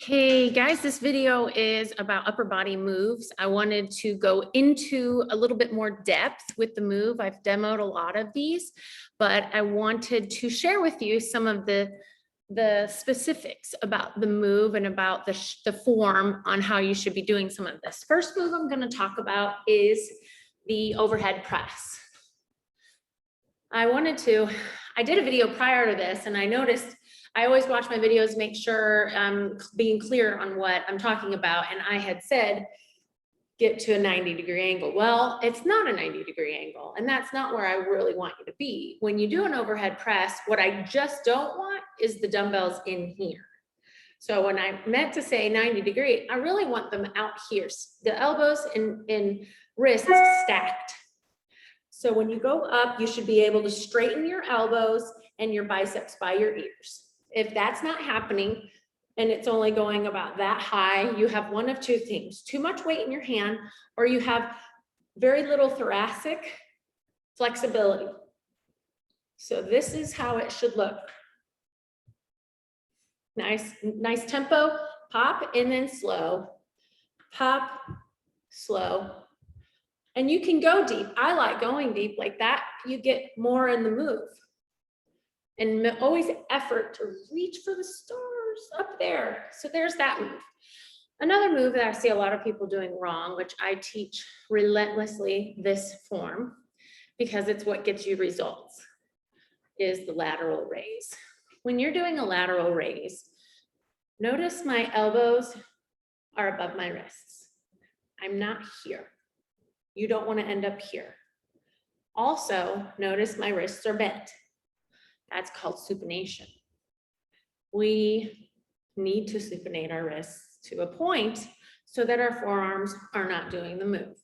Hey guys, this video is about upper body moves. I wanted to go into a little bit more depth with the move. I've demoed a lot of these, but I wanted to share with you some of the specifics about the move and about the form on how you should be doing some of this. First move I'm going to talk about is the overhead press. I did a video prior to this and I noticed I always watch my videos, make sure I'm being clear on what I'm talking about. And I had said, get to a 90-degree angle. Well, it's not a 90-degree angle. And that's not where I really want you to be. When you do an overhead press, what I just don't want is the dumbbells in here. So when I meant to say 90-degree, I really want them out here. The elbows and wrists stacked. So when you go up, you should be able to straighten your elbows and your biceps by your ears. If that's not happening and it's only going about that high, you have one of two things: too much weight in your hand, or you have very little thoracic flexibility. So this is how it should look. Nice tempo, pop and then slow, pop, slow. And you can go deep. I like going deep like that. You get more in the move. And always effort to reach for the stars up there. So there's that move. Another move that I see a lot of people doing wrong, which I teach relentlessly this form, because it's what gets you results, is the lateral raise. When you're doing a lateral raise, notice my elbows are above my wrists. I'm not here. You don't want to end up here. Also, notice my wrists are bent. That's called supination. We need to supinate our wrists to a point so that our forearms are not doing the move.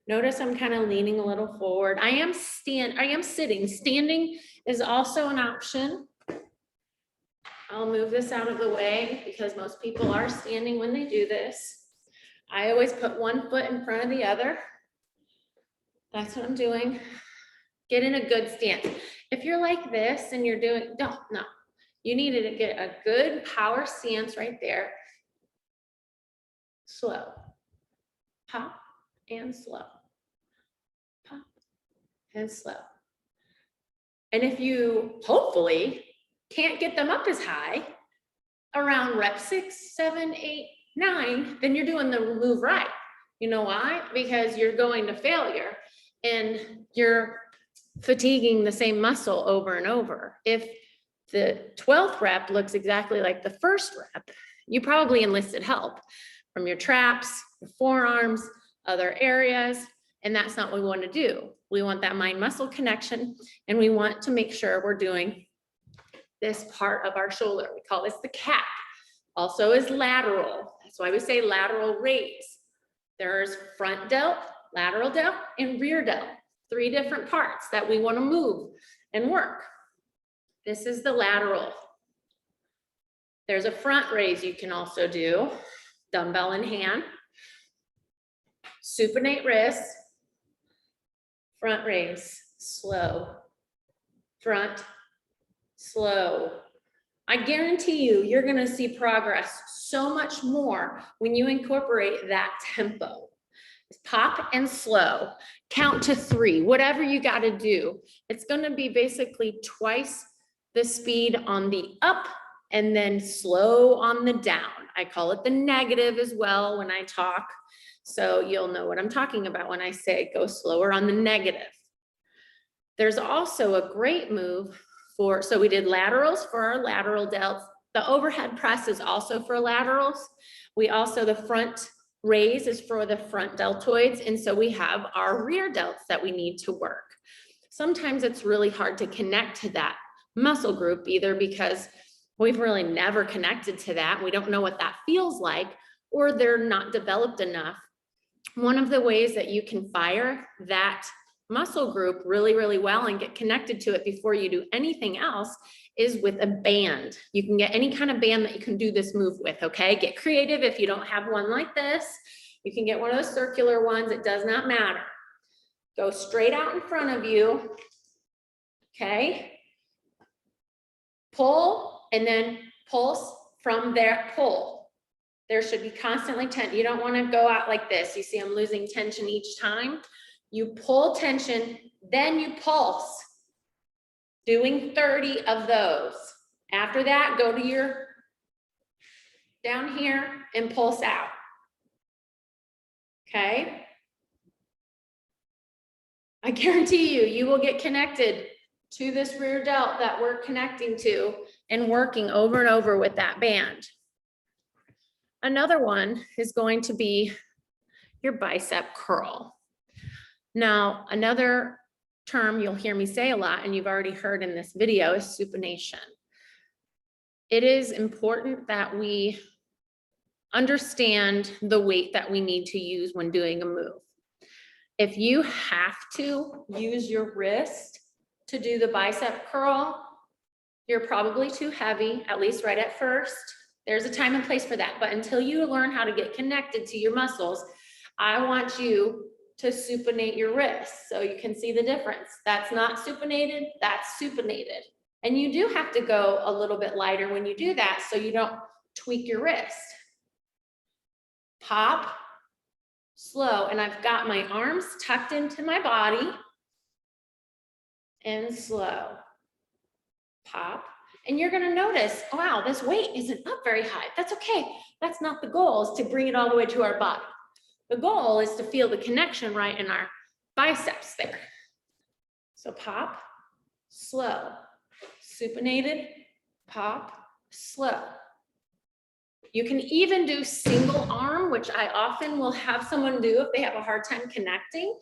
Notice I'm kind of leaning a little forward. I am sitting. Standing is also an option. I'll move this out of the way because most people are standing when they do this. I always put one foot in front of the other. That's what I'm doing. Get in a good stance. If you're like this and you're doing, no. You need to get a good power stance right there. Slow. Pop and slow. Pop and slow. And if you hopefully can't get them up as high, around rep 6, 7, 8, 9, then you're doing the move right. You know why? Because you're going to failure and you're fatiguing the same muscle over and over. If the 12th rep looks exactly like the first rep, you probably enlisted help from your traps, your forearms, other areas, and that's not what we want to do. We want that mind-muscle connection, and we want to make sure we're doing this part of our shoulder. We call this the cap. Also is lateral. That's why we say lateral raise. There's front delt, lateral delt, and rear delt. 3 different parts that we want to move and work. This is the lateral. There's a front raise you can also do, dumbbell in hand, supinate wrists, front raise, slow, front, slow. I guarantee you're going to see progress so much more when you incorporate that tempo. Pop and slow, count to 3, whatever you got to do. It's going to be basically twice the speed on the up and then slow on the down. I call it the negative as well when I talk. So you'll know what I'm talking about when I say go slower on the negative. There's also a great move so we did laterals for our lateral delts. The overhead press is also for laterals. We also, the front raise is for the front deltoids. And so we have our rear delts that we need to work. Sometimes it's really hard to connect to that muscle group, either because we've really never connected to that. We don't know what that feels like, or they're not developed enough. One of the ways that you can fire that muscle group really, really well and get connected to it before you do anything else is with a band. You can get any kind of band that you can do this move with, okay? Get creative. If you don't have one like this, you can get one of those circular ones. It does not matter. Go straight out in front of you, okay? Pull and then pulse from there, pull. There should be constantly tension. You don't want to go out like this. You see I'm losing tension each time. You pull tension, then you pulse. Doing 30 of those. After that, go to your down here and pulse out. Okay? I guarantee you, you will get connected to this rear delt that we're connecting to and working over and over with that band. Another one is going to be your bicep curl. Now, another term you'll hear me say a lot, and you've already heard in this video, is supination. It is important that we understand the weight that we need to use when doing a move. If you have to use your wrist to do the bicep curl, you're probably too heavy, at least right at first. There's a time and place for that, but until you learn how to get connected to your muscles, I want you to supinate your wrists so you can see the difference. That's not supinated, that's supinated. And you do have to go a little bit lighter when you do that so you don't tweak your wrist. Pop, slow, and I've got my arms tucked into my body, and slow. Pop, and you're gonna notice, wow, this weight isn't up very high. That's okay. That's not the goal, is to bring it all the way to our body. The goal is to feel the connection right in our biceps there. So pop, slow, supinated, pop, slow. You can even do single arm, which I often will have someone do if they have a hard time connecting,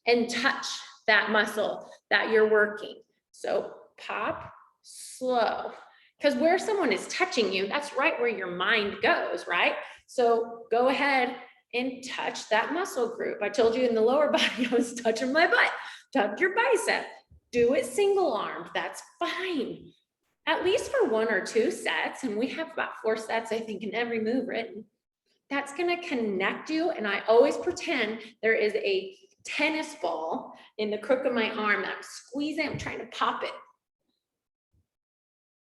and touch that muscle that you're working. So pop, slow. Because where someone is touching you, that's right where your mind goes, right? So go ahead and touch that muscle group. I told you in the lower body, I was touching my butt. Touch your bicep. Do it single armed. That's fine. At least for 1 or 2 sets, and we have about 4 sets, I think, in every move written. That's gonna connect you, and I always pretend there is a tennis ball in the crook of my arm that I'm squeezing, I'm trying to pop it.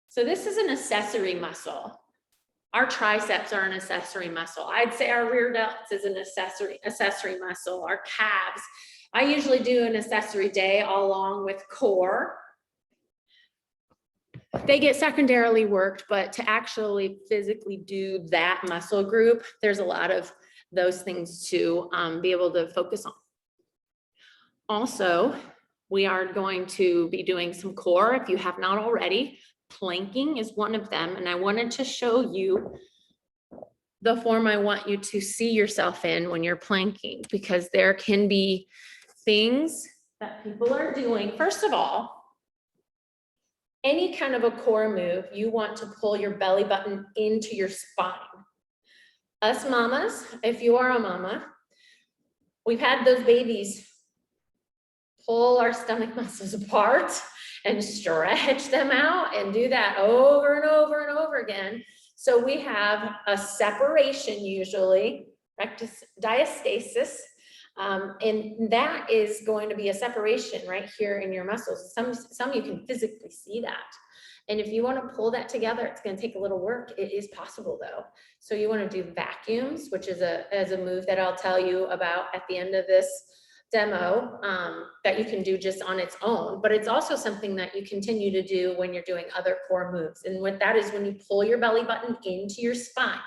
So this is an accessory muscle. Our triceps are an accessory muscle. I'd say our rear delts is an accessory muscle, our calves. I usually do an accessory day along with core. They get secondarily worked, but to actually physically do that muscle group, there's a lot of those things to be able to focus on. Also, we are going to be doing some core if you have not already. Planking is one of them, and I wanted to show you the form I want you to see yourself in when you're planking, because there can be things that people are doing. First of all, any kind of a core move, you want to pull your belly button into your spine. Us mamas, if you are a mama, we've had those babies pull our stomach muscles apart and stretch them out and do that over and over and over again. So we have a separation usually, diastasis, and that is going to be a separation right here in your muscles. Some you can physically see that. And if you want to pull that together, it's going to take a little work. It is possible though. So you want to do vauums, which is a move that I'll tell you about at the end of this demo, that you can do just on its own, but it's also something that you continue to do when you're doing other core moves. And what that is, when you pull your belly button into your spine,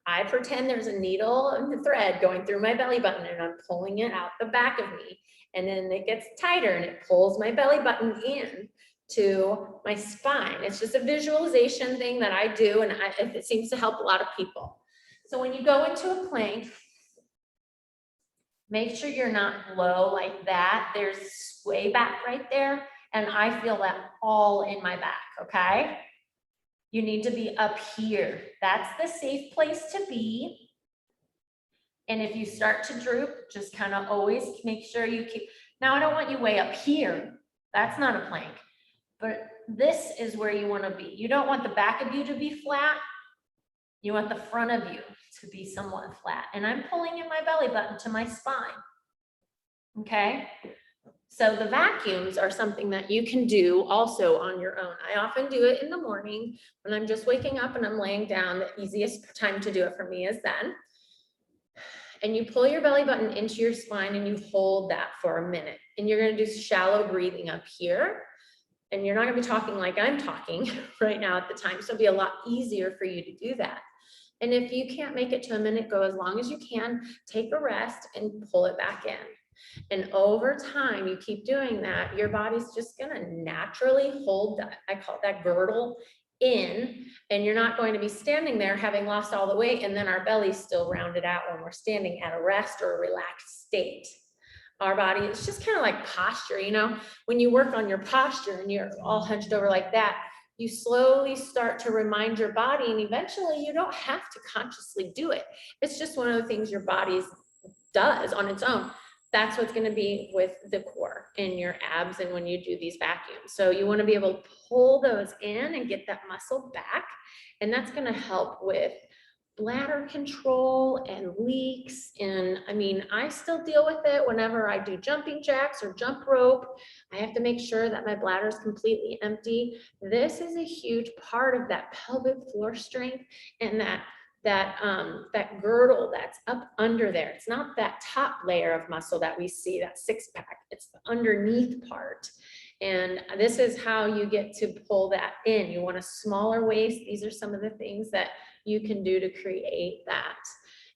I pretend there's a needle and a thread going through my belly button and I'm pulling it out the back of me. And then it gets tighter and it pulls my belly button in to my spine. It's just a visualization thing that I do, and it seems to help a lot of people. So when you go into a plank, make sure you're not low like that. There's sway back right there, and I feel that all in my back, okay? You need to be up here. That's the safe place to be. And if you start to droop, just kind of always make sure you keep, now I don't want you way up here. That's not a plank, but this is where you want to be. You don't want the back of you to be flat. You want the front of you to be somewhat flat. And I'm pulling in my belly button to my spine. Okay? So the vacuums are something that you can do also on your own. I often do it in the morning when I'm just waking up and I'm laying down. The easiest time to do it for me is then. And you pull your belly button into your spine and you hold that for a minute. And you're gonna do shallow breathing up here. And you're not gonna be talking like I'm talking right now at the time. So it'll be a lot easier for you to do that. And if you can't make it to a minute, go as long as you can, take a rest and pull it back in. And over time, you keep doing that, your body's just gonna naturally hold that, I call it that girdle in, and you're not going to be standing there having lost all the weight and then our belly's still rounded out when we're standing at a rest or a relaxed state. Our body, it's just kind of like posture, you know, when you work on your posture and you're all hunched over like that, you slowly start to remind your body, and eventually you don't have to consciously do it. It's just one of the things your body does on its own. That's what's going to be with the core in your abs and when you do these vacuums. So you want to be able to pull those in and get that muscle back. And that's going to help with bladder control and leaks. And I mean, I still deal with it whenever I do jumping jacks or jump rope. I have to make sure that my bladder is completely empty. This is a huge part of that pelvic floor strength and that girdle that's up under there. It's not that top layer of muscle that we see, that six pack, it's the underneath part. And this is how you get to pull that in. You want a smaller waist. These are some of the things that you can do to create that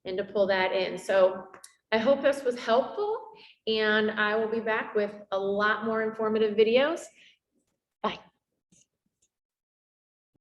and to pull that in. So I hope this was helpful, and I will be back with a lot more informative videos. Bye.